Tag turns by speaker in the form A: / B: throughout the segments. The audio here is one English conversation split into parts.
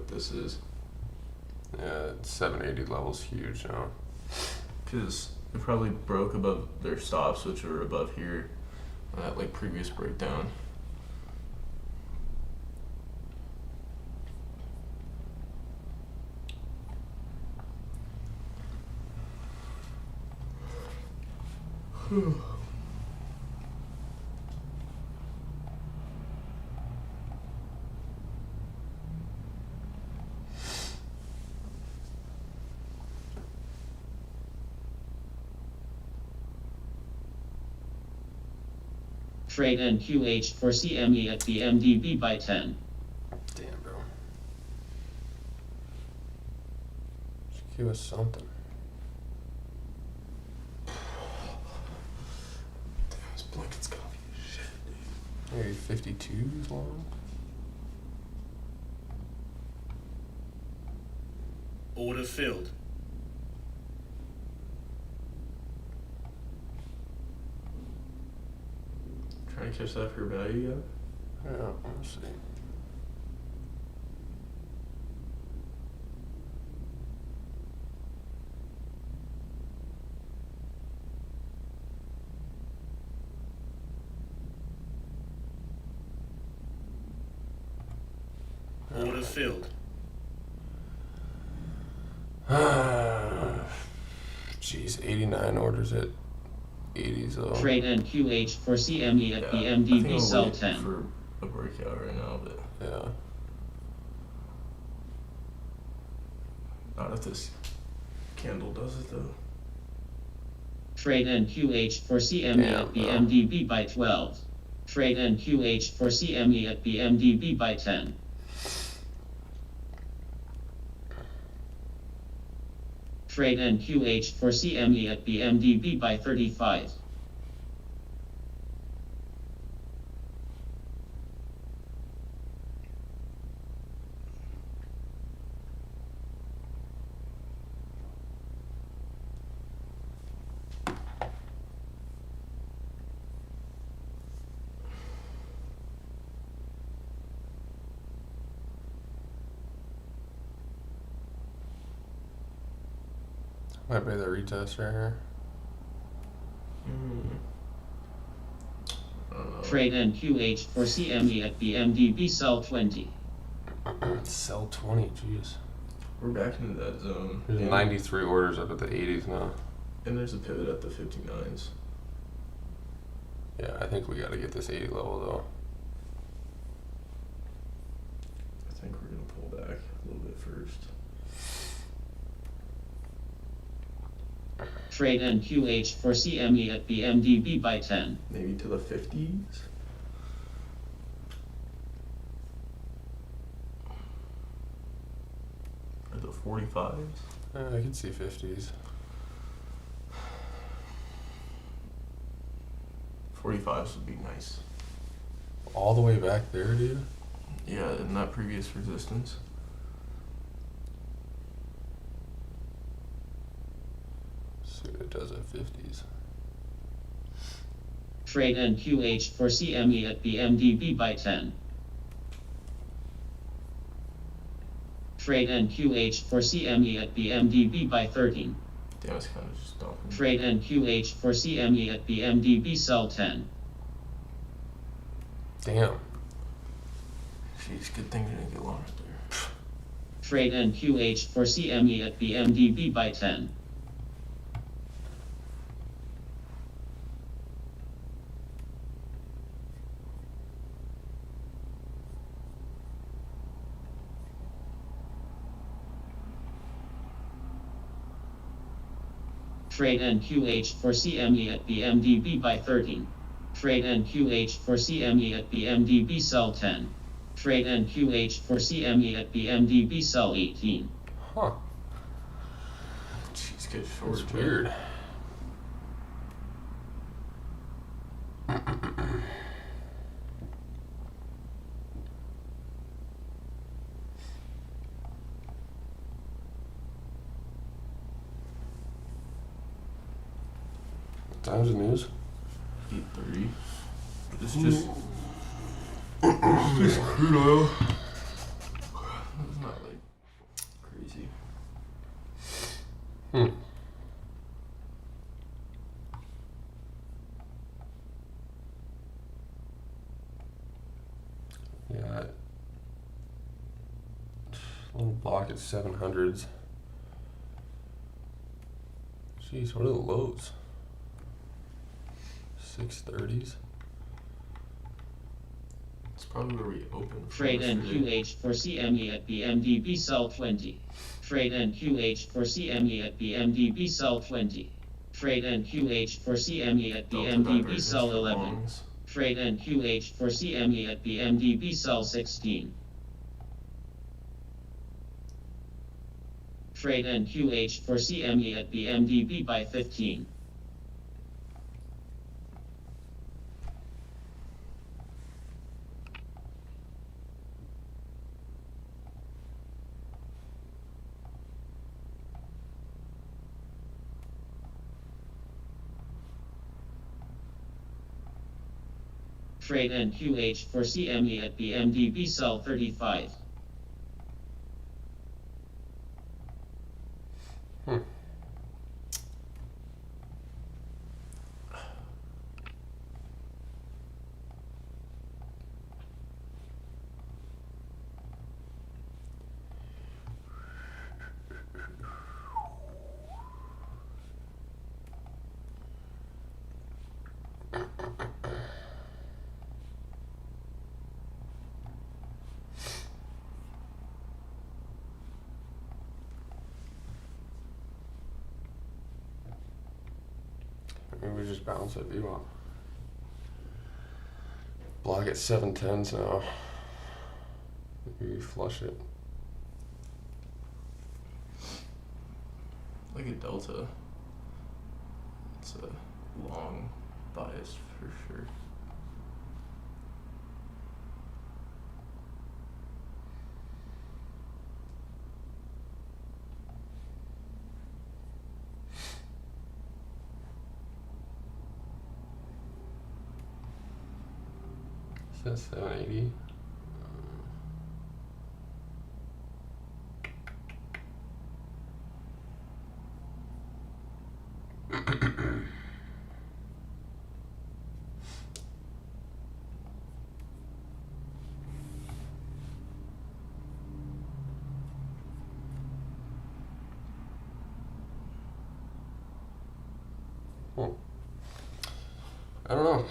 A: what this is.
B: Yeah, 780 level's huge now.
A: Because it probably broke above their stops, which were above here on that like previous breakdown.
C: Trade NQH for CME at BMDB by 10.
B: Damn, bro. Just give us something.
A: Damn, this blanket's comfy as shit, dude.
B: Maybe 52s long.
D: Order filled.
A: Trying to catch that for value yet?
B: Yeah, let's see.
D: Order filled.
B: Jeez, 89 orders at 80s though.
C: Trade NQH for CME at
A: I think
C: BMDB
A: I'll
C: sell
A: wait
C: 10.
A: for a breakout right now, but
B: Yeah.
A: not if this candle does it though.
C: Trade NQH for CME at
B: Damn,
C: BMDB by 12. Trade NQH for CME at BMDB by 10. Trade NQH for CME at BMDB by 35.
B: Might be the retest right here.
A: I don't know.
C: Trade NQH for CME at BMDB sell 20.
B: Sell 20, jeez.
A: We're back into that zone.
B: There's
A: And-
B: 93 orders up at the 80s now.
A: And there's a pivot at the 59s.
B: Yeah, I think we gotta get this 80 level though.
A: I think we're gonna pull back a little bit first.
C: Trade NQH for CME at BMDB by 10.
A: Maybe to the 50s. Or the 45s.
B: I can see 50s.
A: 45s would be nice.
B: All the way back there, dude?
A: Yeah, and that previous resistance.
B: See what it does at 50s.
C: Trade NQH for CME at BMDB by 10. Trade NQH for CME at BMDB by 13.
A: Damn, it's kind of just dumping.
C: Trade NQH for CME at BMDB sell 10.
B: Damn.
A: Jeez, good thing you didn't get long right there.
C: Trade NQH for CME at BMDB by 10. Trade NQH for CME at BMDB by 13. Trade NQH for CME at BMDB sell 10. Trade NQH for CME at BMDB sell 18.
B: Huh.
A: Jeez, good short.
B: That's weird. What time's the news?
A: 8:30. It's just crude oil. It's not like
B: Hmm. Yeah. Little block at 700s. Jeez, what are the lows? 630s.
A: It's probably where we opened.
C: Trade NQH for CME at BMDB sell 20. Trade NQH for CME at BMDB sell 20. Trade NQH for CME at BMDB sell 11. Trade NQH for CME at BMDB sell 16. Trade NQH for CME at BMDB by 15. Trade NQH for CME at BMDB sell 35.
B: Maybe we just bounce it VWAP. Block at 710s now. Maybe we flush it.
A: Like a delta. It's a long bias for sure.
B: Says 780. I don't know.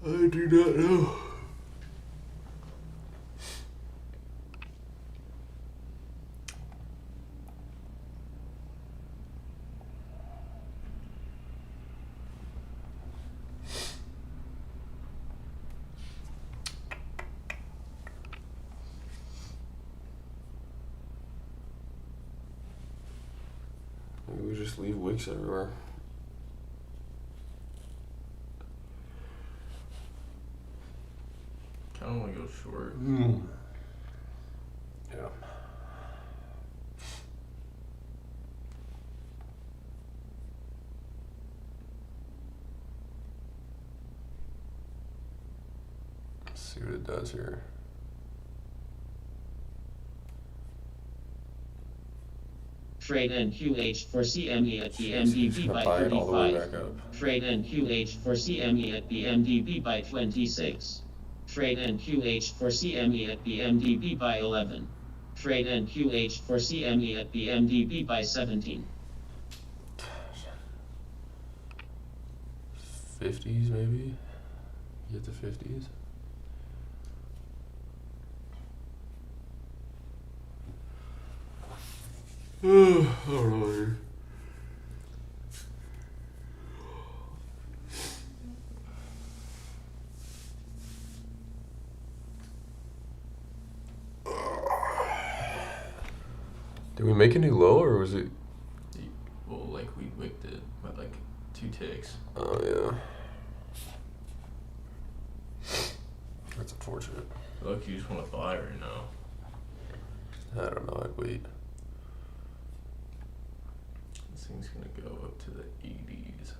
B: I do not know. Maybe we just leave wicks everywhere.
A: I don't want to go short.
B: Yeah. Let's see what it does here.
C: Trade NQH for CME at BMDB by
B: Buy it all the way
C: 35.
B: back up.
C: Trade NQH for CME at BMDB by 26. Trade NQH for CME at BMDB by 11. Trade NQH for CME at BMDB by 17.
B: 50s maybe? Get to 50s? I don't know, dude. Did we make a new low or was it?
A: Well, like we wicked it by like 2 ticks.
B: Oh yeah. That's unfortunate.
A: Look, you just want to buy right now.
B: I don't know, I'd wait.
A: This thing's gonna go up to the 80s.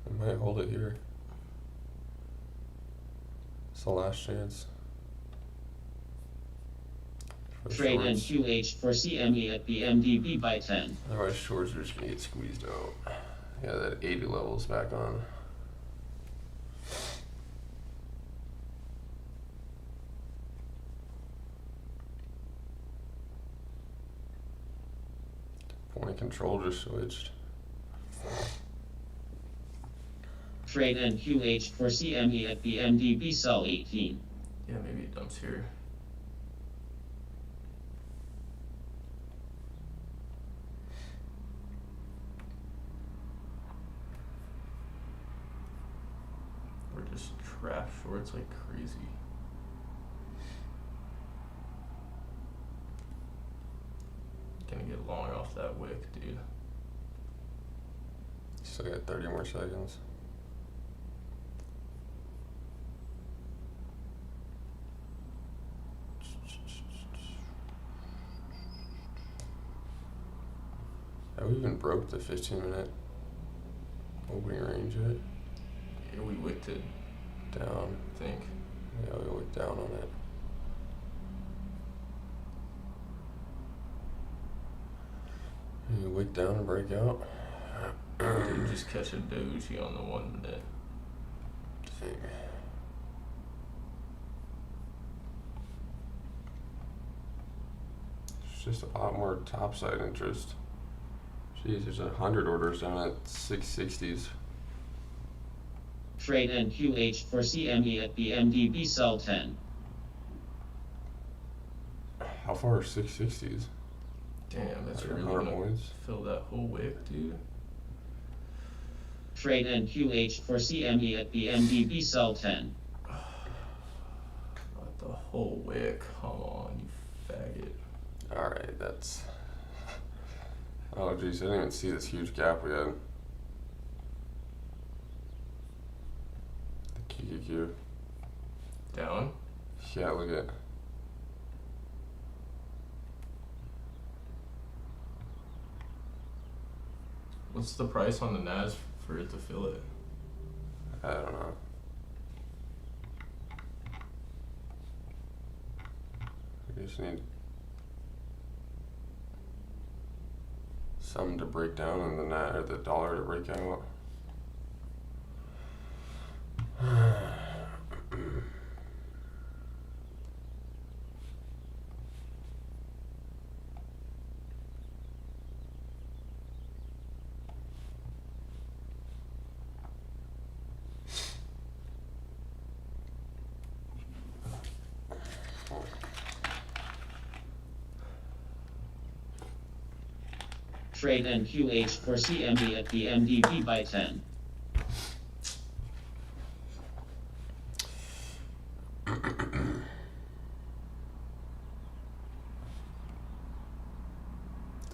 B: I might hold it here. It's the last chance. For the
C: Trade
B: shorts.
C: NQH for CME at BMDB by 10.
B: Otherwise, shorts are just gonna get squeezed out. Yeah, that 80 levels back on. Point control just switched.
C: Trade NQH for CME at BMDB sell 18.
A: Yeah, maybe it dumps here. We're just trap shorts like crazy. Gonna get long off that wick, dude.
B: Still got 30 more seconds. Have we even broke the 15-minute opening range yet?
A: Yeah, we wicked it,
B: Down.
A: I think.
B: Yeah, we went down on it. You wick down and break out.
A: Dude, just catch a doji on the 1 minute.
B: Dang. It's just a lot more topside interest. Jeez, there's 100 orders down at 660s.
C: Trade NQH for CME at BMDB sell 10.
B: How far are 660s?
A: Damn, that's
B: Like
A: really
B: 100
A: gonna
B: points.
A: fill that whole wick, dude.
C: Trade NQH for CME at BMDB sell 10.
A: Not the whole wick. Come on, you faggot.
B: Alright, that's... Oh geez, I didn't even see this huge gap we had. The QQQ.
A: Down?
B: Yeah, look at...
A: What's the price on the NAS for it to fill it?
B: I don't know. We just need some to break down and the net or the dollar to break out.
C: Trade NQH for CME at BMDB by 10.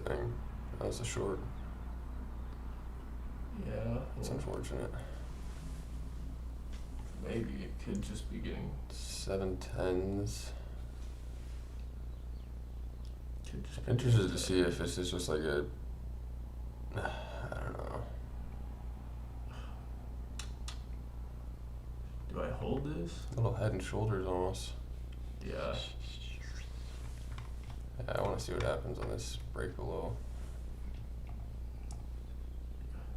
B: Dang, that was a short.
A: Yeah,
B: It's
A: well,
B: unfortunate.
A: maybe it could just be getting.
B: 710s.
A: Could just be
B: Interested
A: getting
B: to see if this is just like a, I don't know.
A: Do I hold this?
B: Little head and shoulders almost.
A: Yeah.
B: Yeah, I want to see what happens on this break below.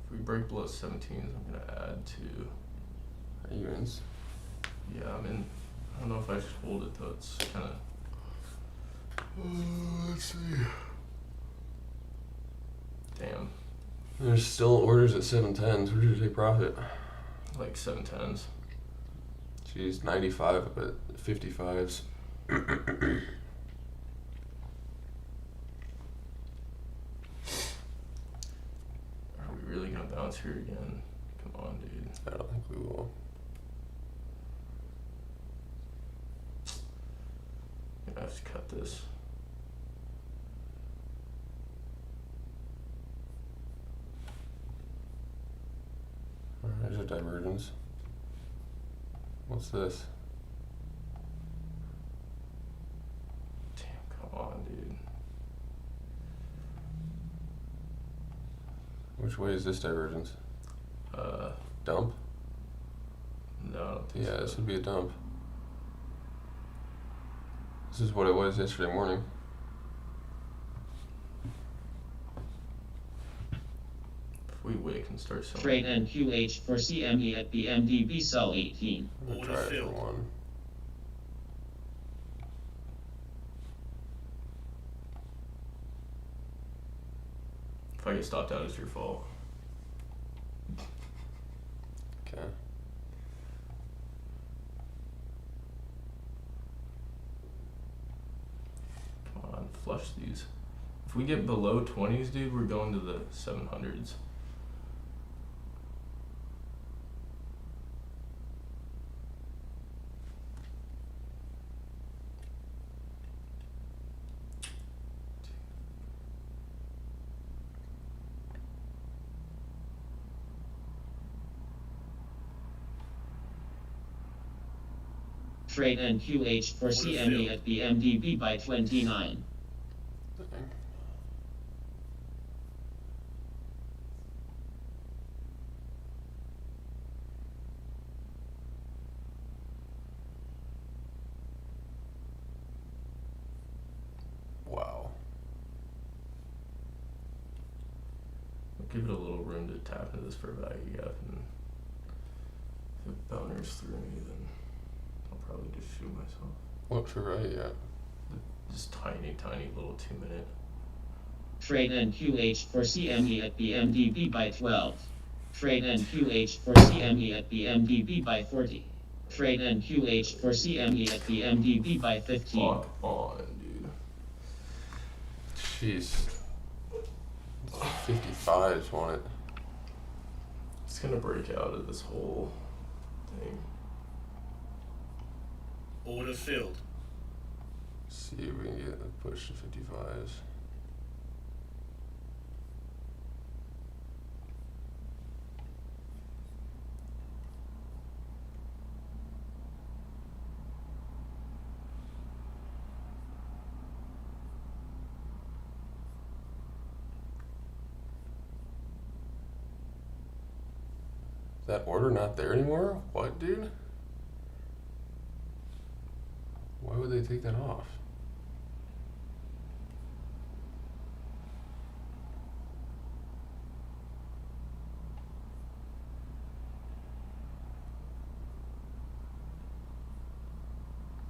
A: If we break below 17s, I'm gonna add to.
B: Evens.
A: Yeah, I'm in. I don't know if I should hold it though. It's kind of.
B: Let's see.
A: Damn.
B: There's still orders at 710s. Where did you take profit?
A: Like 710s.
B: Jeez, 95 but 55s.
A: Are we really gonna bounce here again? Come on, dude.
B: I don't think we will.
A: I'm gonna have to cut this.
B: There's a divergence. What's this?
A: Damn, come on, dude.
B: Which way is this divergence? Dump?
A: No, I don't think
B: Yeah,
A: so.
B: this would be a dump. This is what it was yesterday morning.
A: If we wick and start selling.
C: Trade NQH for CME at BMDB sell 18.
B: I'm gonna
D: Order
B: try it for
D: filled.
B: one.
A: If I get stopped out, it's your fault.
B: Okay.
A: Come on, flush these. If we get below 20s, dude, we're going to the 700s.
C: Trade NQH for CME at BMDB by 29.
B: Dang. Wow.
A: I'll give it a little room to tap into this for a value gap, and if it bouners through me, then I'll probably just shoot myself.
B: Whoops, you're right, yeah.
A: Just tiny, tiny little 2 minute.
C: Trade NQH for CME at BMDB by 12. Trade NQH for CME at BMDB by 40. Trade NQH for CME at BMDB by 15.
A: Fuck on, dude.
B: Jeez. 55s want it.
A: It's gonna break out of this whole thing.
D: Order filled.
B: See if we can get a push to 55s. Is that order not there anymore? What, dude? Why would they take that off?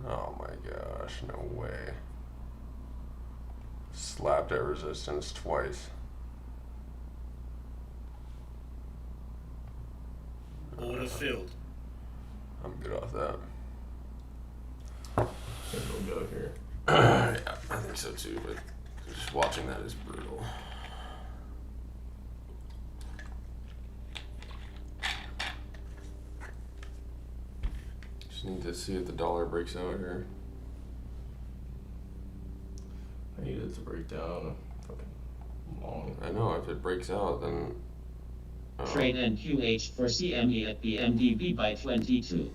B: Oh my gosh, no way. Slapped at resistance twice.
D: Order filled.
B: I'm good off that.
A: I think we'll go here.
B: Yeah, I think so too, but just watching that is brutal. Just need to see if the dollar breaks out here.
A: I need it to break down fucking long.
B: I know, if it breaks out, then.
C: Trade NQH for CME at BMDB by 22.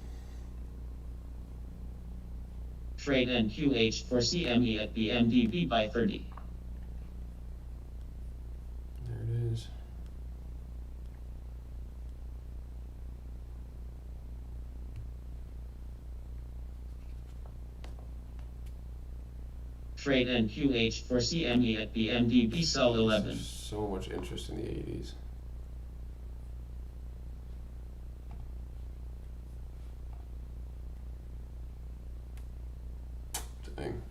C: Trade NQH for CME at BMDB by 30.
B: There it is.
C: Trade NQH for CME at BMDB sell 11.
B: There's so much interest in the 80s. Dang.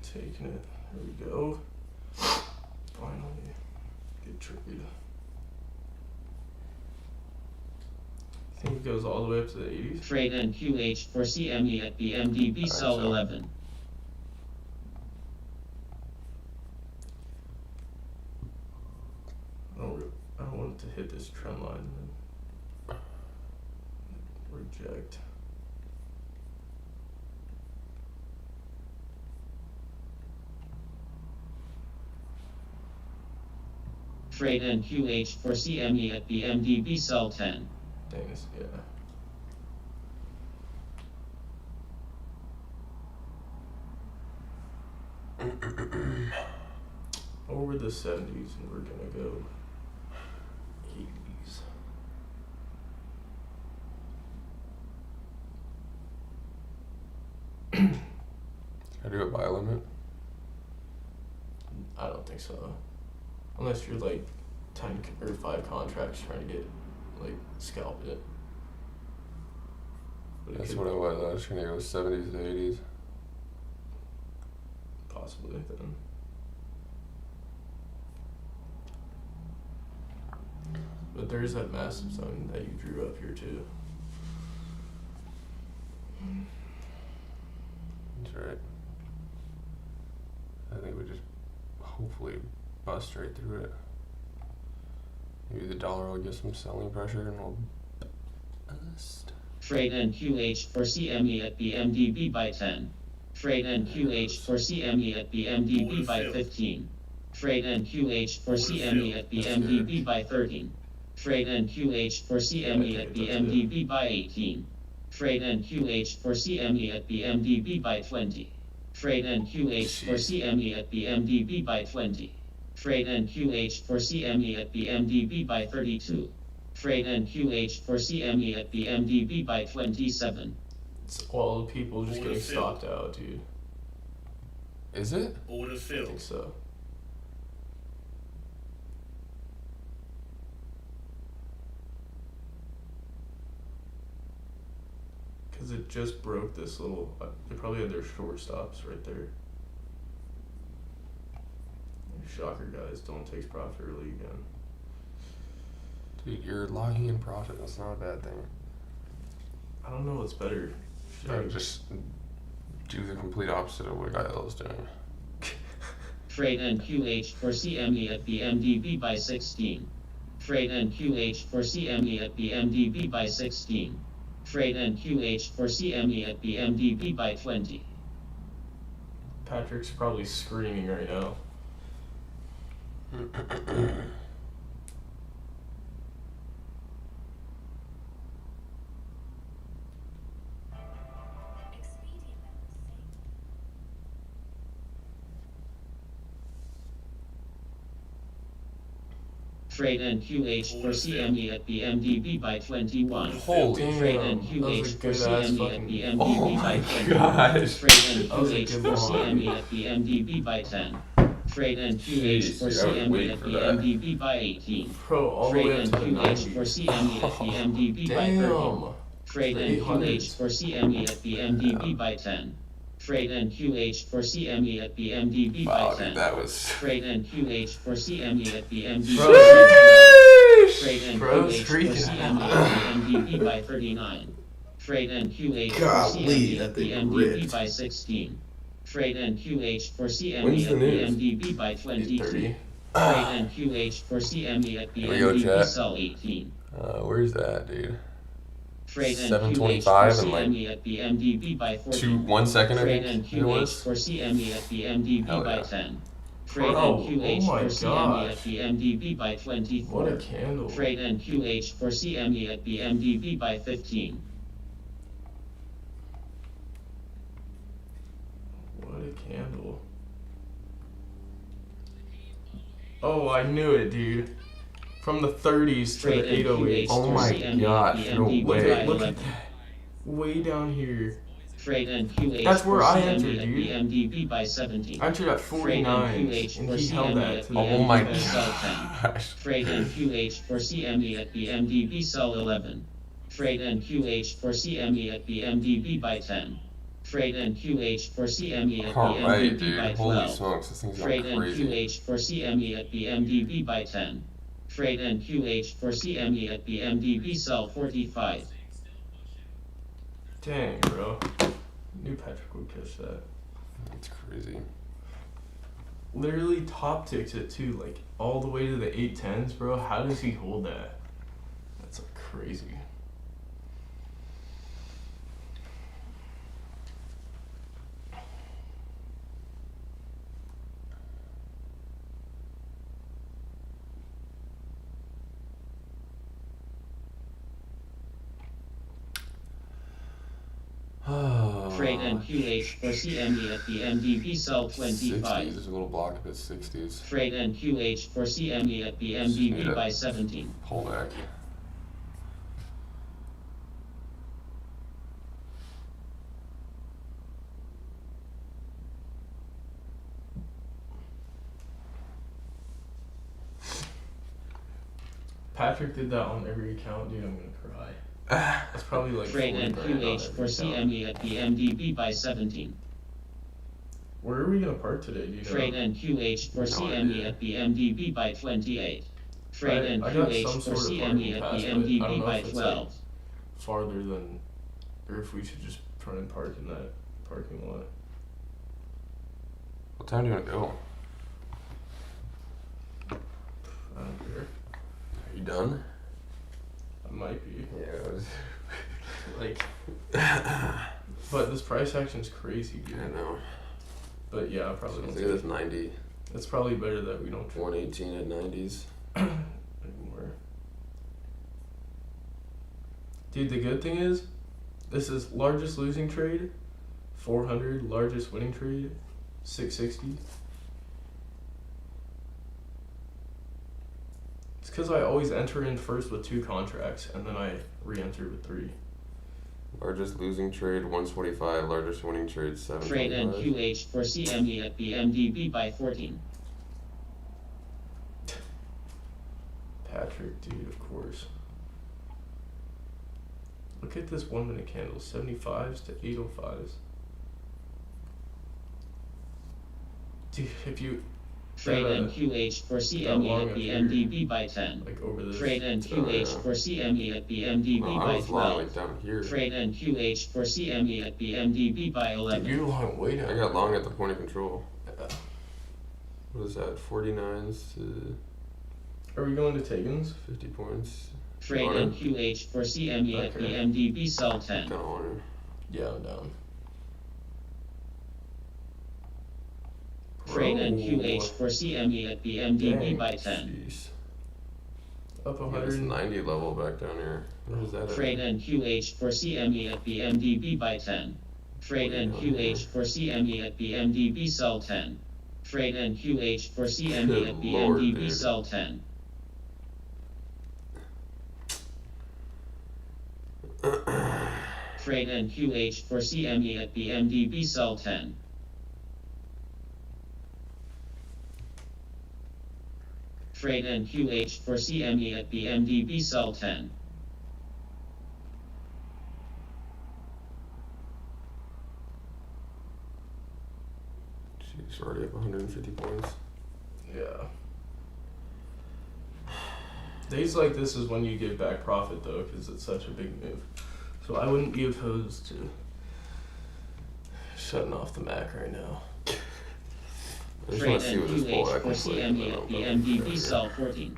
A: Taking it. There we go. Finally. Good trade. Think it goes all the way up to the 80s?
C: Trade NQH for CME at BMDB sell 11.
A: I don't want it to hit this trend line and then reject.
C: Trade NQH for CME at BMDB sell 10.
A: Dang this, yeah. Over the 70s and we're gonna go 80s.
B: I do a buy limit.
A: I don't think so. Unless you're like 10 or 5 contracts trying to get like scalp it. But it
B: That's
A: could
B: what I was. I was trying to go 70s to 80s.
A: possibly then. But there is that massive zone that you drew up here too.
B: That's right. I think we just hopefully bust right through it. Maybe the dollar will get some selling pressure and we'll bust.
C: Trade NQH for CME at BMDB by 10. Trade NQH for CME at BMDB by 15. Trade NQH for CME at BMDB by 13. Trade NQH for CME at BMDB by 18. Trade NQH for CME at BMDB by 20. Trade NQH for CME at BMDB by 20. Trade NQH for CME at BMDB by 32. Trade NQH for CME at BMDB by 27.
A: It's all the people just
D: Order
A: getting
D: filled.
A: stopped out, dude.
B: Is it?
D: Order
A: I think
D: filled.
A: so. Because it just broke this little. They probably had their short stops right there. Shocker, guys. Don't take profit early again.
B: Dude, you're locking in profit. That's not a bad thing.
A: I don't know what's better. Should
B: I
A: I
B: would just do the complete opposite of what Gael is doing.
C: Trade NQH for CME at BMDB by 16. Trade NQH for CME at BMDB by 16. Trade NQH for CME at BMDB by 20.
A: Patrick's probably screaming right now.
C: Trade NQH for CME at BMDB by 21.
B: Holy
C: Trade
A: damn, that was
C: NQH
A: a
C: for
A: good ass
C: CME
A: fucking.
C: at BMDB
B: Oh
C: by
B: my
C: 20.
B: gosh.
C: Trade
A: That was a
C: NQH
A: good
C: for
A: one.
C: CME at BMDB by 10. Trade NQH
B: Jeez,
C: for
B: dude, I was
C: CME
B: waiting
C: at
B: for that.
C: BMDB by 18.
A: Bro, all the way
C: Trade
A: up to the
C: NQH for
A: 90s.
C: CME at BMDB by 30.
A: Damn.
C: Trade
A: The 800s.
C: NQH for CME at BMDB by 10. Trade NQH for CME at BMDB by
B: Wow,
C: 10.
B: dude, that was.
C: Trade NQH for CME at BMDB
A: Bro.
C: by 12. Trade
A: Bro,
C: NQH for
A: freaking
C: CME at BMDB by 39. Trade NQH for
A: Golly,
C: CME
A: that
C: at
A: thing
C: BMDB
A: ripped.
C: by 16. Trade NQH for
B: When's
C: CME
B: the
C: at
B: news?
C: BMDB by 22.
A: 8:30.
C: Trade NQH for CME at
B: Here we go,
C: BMDB
B: chat.
C: sell 18.
B: Where's that, dude?
C: Trade NQH
B: 725
C: for
B: and like
C: CME at BMDB by 14.
B: 1 second, I
C: Trade
B: think it
C: NQH
B: was.
C: for CME at BMDB
B: Hell
C: by
B: yeah.
C: 10. Trade
A: Bro,
C: NQH
A: oh my
C: for CME at
A: gosh.
C: BMDB by
A: What
C: 24.
A: a candle.
C: Trade NQH for CME at BMDB by 15.
A: What a candle. Oh, I knew it, dude. From the 30s to
C: Trade
A: the 808s.
C: NQH
B: Oh
C: for
B: my
C: CME
B: gosh,
C: at
B: no
C: BMDB
B: way.
C: by
A: Look at
C: 11.
A: that. Way down here.
C: Trade NQH
A: That's
C: for
A: where I
C: CME
A: entered,
C: at
A: dude.
C: BMDB by 17.
A: I entered at
C: Trade
A: 49,
C: NQH
A: and
C: for
A: he held
C: CME
A: that
C: at
A: to the
B: Oh my
C: BMDB sell 10.
B: gosh.
C: Trade NQH for CME at BMDB sell 11. Trade NQH for CME at BMDB by 10. Trade NQH for CME at
B: Alright,
C: BMDB
B: dude.
C: by
B: Holy
C: 12.
B: smokes, this thing's
C: Trade
B: going crazy.
C: NQH for CME at BMDB by 10. Trade NQH for CME at BMDB sell 45.
A: Dang, bro. Knew Patrick would catch that.
B: It's crazy.
A: Literally top ticks it too, like all the way to the 810s, bro. How does he hold that? That's like crazy.
C: Trade NQH for CME at BMDB sell 25.
B: 60s, there's a little block up at 60s.
C: Trade NQH for CME at BMDB by 17.
B: Pull back.
A: Patrick did that on every account, dude, I'm gonna cry. That's probably like
C: Trade
A: 40 grand on
C: NQH for
A: every account.
C: CME at BMDB by 17.
A: Where are we gonna park today, do you know?
C: Trade NQH for
B: No
C: CME
B: idea.
C: at BMDB by 28. Trade
A: I got
C: NQH
A: some
C: for
A: sort of
C: CME
A: parking
C: at
A: pass, but I don't
C: BMDB
A: know
C: by
A: if it's,
C: 12.
A: Farther than, or if we should just try and park in that parking lot.
B: What time do you want to go?
A: I don't care.
B: Are you done?
A: I might be.
B: Yeah.
A: Like, but this price action's crazy, dude.
B: I know.
A: But yeah, I probably
B: Look
A: don't
B: at
A: take
B: this
A: it.
B: 90.
A: It's probably better that we don't
B: 118 at 90s.
A: anymore. Dude, the good thing is, this is largest losing trade, 400, largest winning trade, 660. It's because I always enter in first with 2 contracts, and then I re-enter with 3.
B: Largest losing trade 125. Largest winning trade
C: Trade
B: 725.
C: NQH for CME at BMDB by 14.
A: Patrick, dude, of course. Look at this 1 minute candle, 75s to 805s. Dude, if you,
C: Trade
A: Uh,
C: NQH for
A: long
C: CME at
A: up here.
C: BMDB by 10.
A: like over this.
C: Trade NQH
B: yeah.
C: for CME at BMDB
B: No, I
C: by
B: was long
C: 12.
B: like down here.
C: Trade NQH for CME at BMDB by
A: Dude,
C: 11.
A: you're long way down.
B: I got long at the point of control.
A: Yeah.
B: What is that? 49s to
A: Are we going to Tagan's?
B: 50 points.
C: Trade
B: Wanna?
C: NQH for CME at
A: Okay.
C: BMDB sell 10.
B: Kind of want
A: Yeah, I'm down.
C: Trade
A: Bro.
C: NQH for CME at BMDB
A: Dang.
C: by 10.
B: Jeez.
A: Up
B: Yeah, this
A: 100.
B: 90 level back down here. Where is that at?
C: Trade NQH for CME at BMDB by 10. Trade NQH for CME at BMDB sell 10. Trade NQH for CME
B: Good
C: at
B: lord,
C: BMDB
B: dude.
C: sell 10. Trade NQH for CME at BMDB sell 10. Trade NQH for CME at BMDB sell 10.
B: Jeez, already up 150 points.
A: Yeah. Days like this is when you give back profit though, because it's such a big move. So I wouldn't be opposed to shutting off the Mac right now.
B: I just
C: Trade
B: want to see what this bull
C: NQH for
B: act looks like.
C: CME at BMDB sell 14.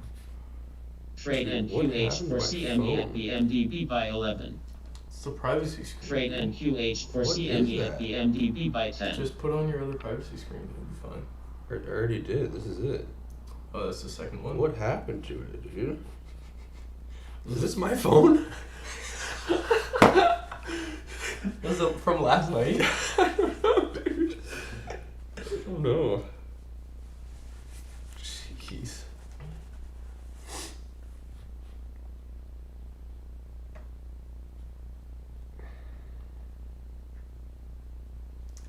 C: Trade
B: Dude, what
C: NQH
B: happened
C: for
B: to my
C: CME at
B: phone?
C: BMDB by 11.
A: It's the privacy screen.
C: Trade NQH for
B: What is
C: CME at
B: that?
C: BMDB by 10.
A: Just put on your other privacy screen, it'll be fine.
B: I already did. This is it.
A: Oh, that's the second one?
B: What happened to it, dude? Is this my phone?
A: Was it from last night?
B: I don't know, dude. I don't know. Jeez.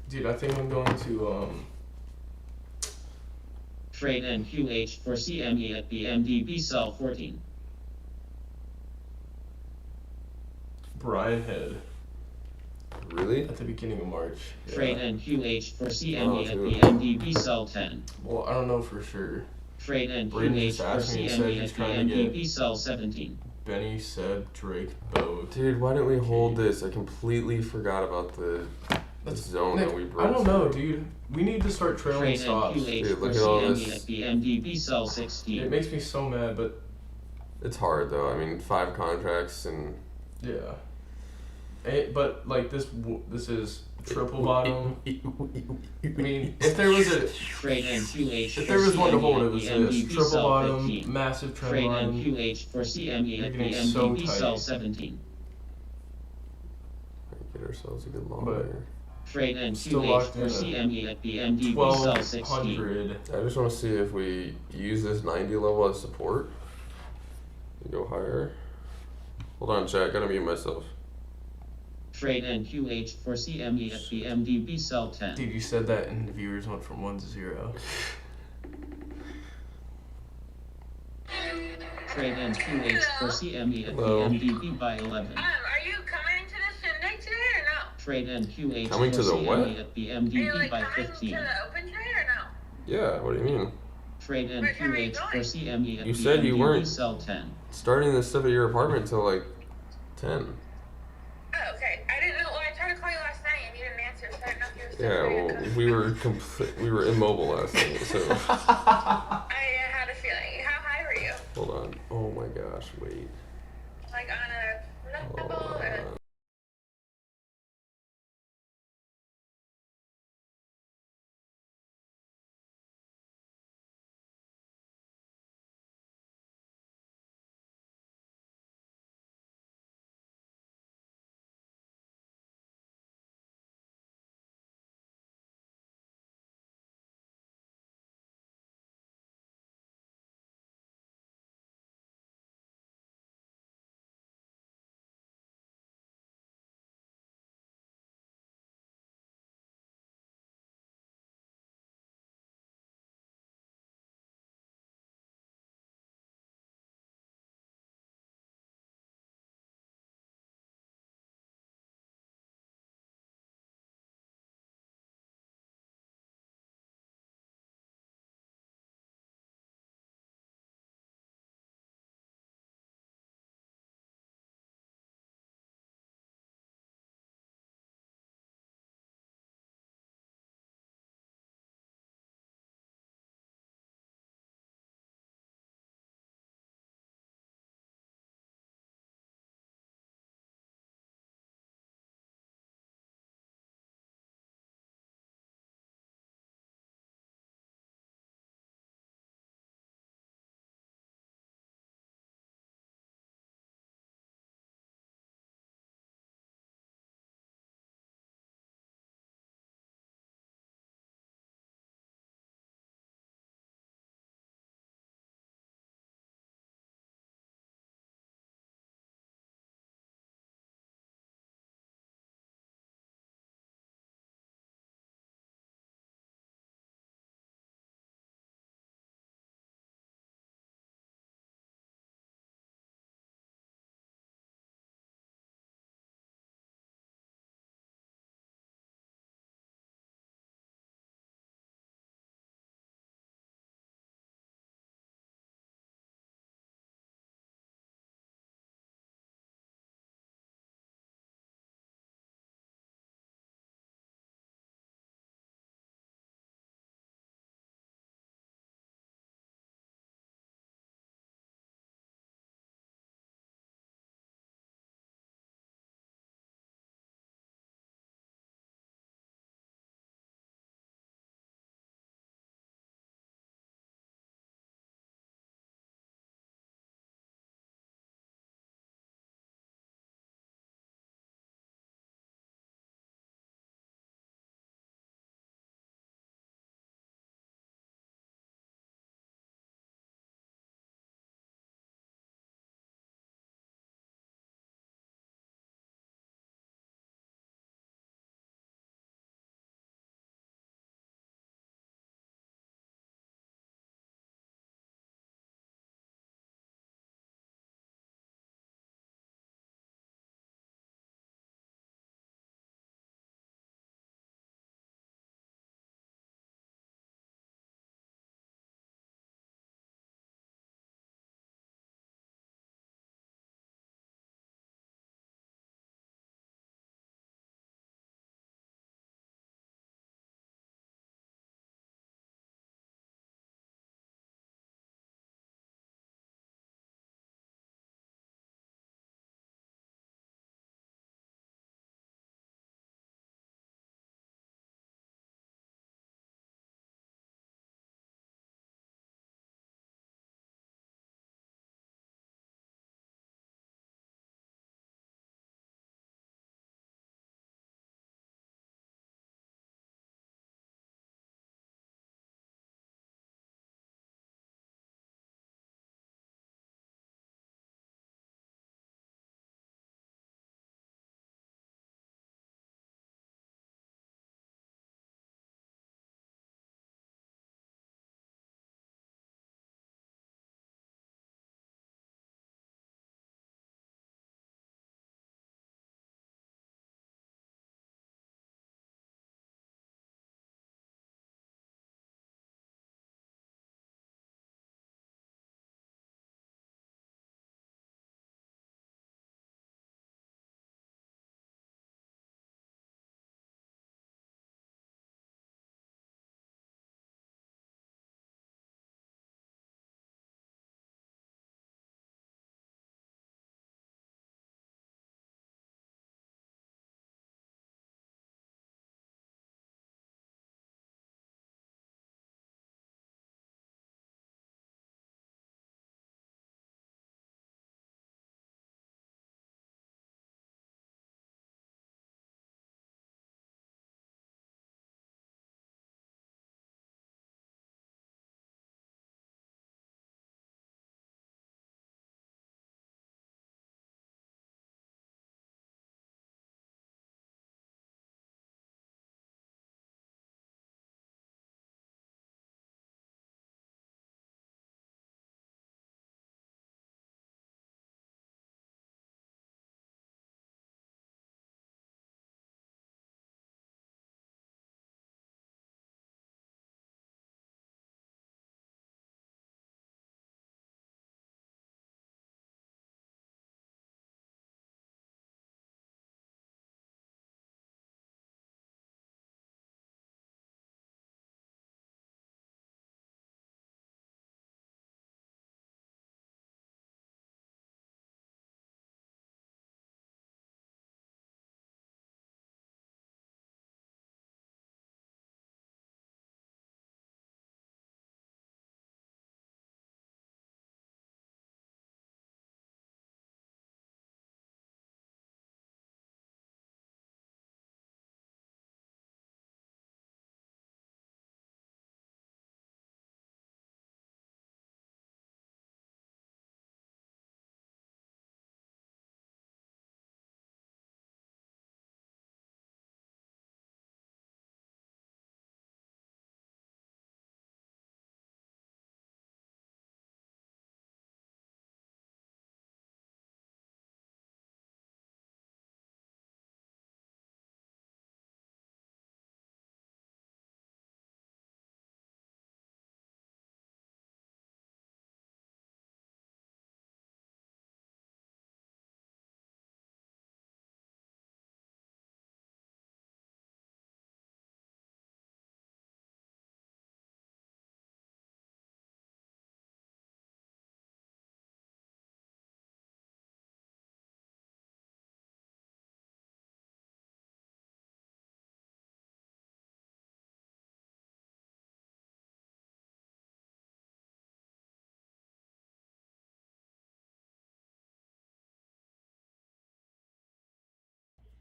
A: Dude, I think I'm going to,
C: Trade NQH for CME at BMDB sell 14.
A: Brian Head
B: Really?
A: at the beginning of March. Yeah.
C: Trade NQH for CME at
B: dude.
C: BMDB sell 10.
A: Well, I don't know for sure.
C: Trade
A: Brayden
C: NQH
A: just
C: for
A: asked me, he said
C: CME
A: he's
C: at
A: trying to get-
C: BMDB sell 17.
A: Benny, Seb, Drake, Bo.
B: Dude, why didn't we hold this? I completely forgot about the zone
A: Nick,
B: that we broke.
A: I don't know,
B: through.
A: dude. We need to start trailing
C: Trade
A: stops.
C: NQH
B: Dude,
C: for
B: look at all
C: CME
B: this.
C: at BMDB sell
A: It
C: 16.
A: makes me so mad, but
B: It's hard though. I mean, 5 contracts and
A: yeah. But like this is triple bottom. I mean, if there was a
C: Trade NQH
A: if
C: for
A: there was one to hold, it
C: CME
A: was
C: at
A: this
C: BMDB
A: triple
C: sell
A: bottom,
C: 15.
A: massive trend
C: Trade
A: line.
C: NQH for CME
A: You're
C: at
A: getting so
C: BMDB sell
A: tight.
C: 17.
B: get ourselves a good long
A: But-
B: there.
C: Trade
A: Still
C: NQH
A: locked
C: for
A: in at
C: CME at BMDB sell 16.
A: 1200.
B: I just want to see if we use this 90 level as support and go higher. Hold on, chat. Gotta mute myself.
C: Trade NQH for CME at BMDB sell 10.
A: Dude, you said that and the viewers went from 1 to 0.
C: Trade NQH4CME at
B: Hello.
C: BMDB by 11.
E: Are you coming to the shindig today or no?
C: Trade
B: Coming to the what?
C: NQH4CME at
E: Are you
C: BMDB
E: like
C: by
E: coming
C: 15.
E: to the open trade or no?
B: Yeah, what do you mean?
C: Trade
E: Where are you
C: NQH4CME at
B: You said you weren't-
C: BMDB cell 10.
B: Starting this stuff at your apartment till like 10.
E: Oh, okay. I didn't know. Well, I tried to call you last night and you didn't answer, so I didn't know if you were still
B: Yeah,
E: free to
B: well,
E: come.
B: we were immobile last night, so
E: I had a feeling. How high were you?
B: hold on. Oh my gosh, wait.
E: Like on a level
B: Hold
E: or?
B: on.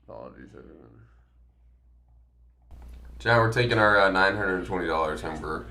B: Apologies, everyone. Chat, we're taking our $920 and we're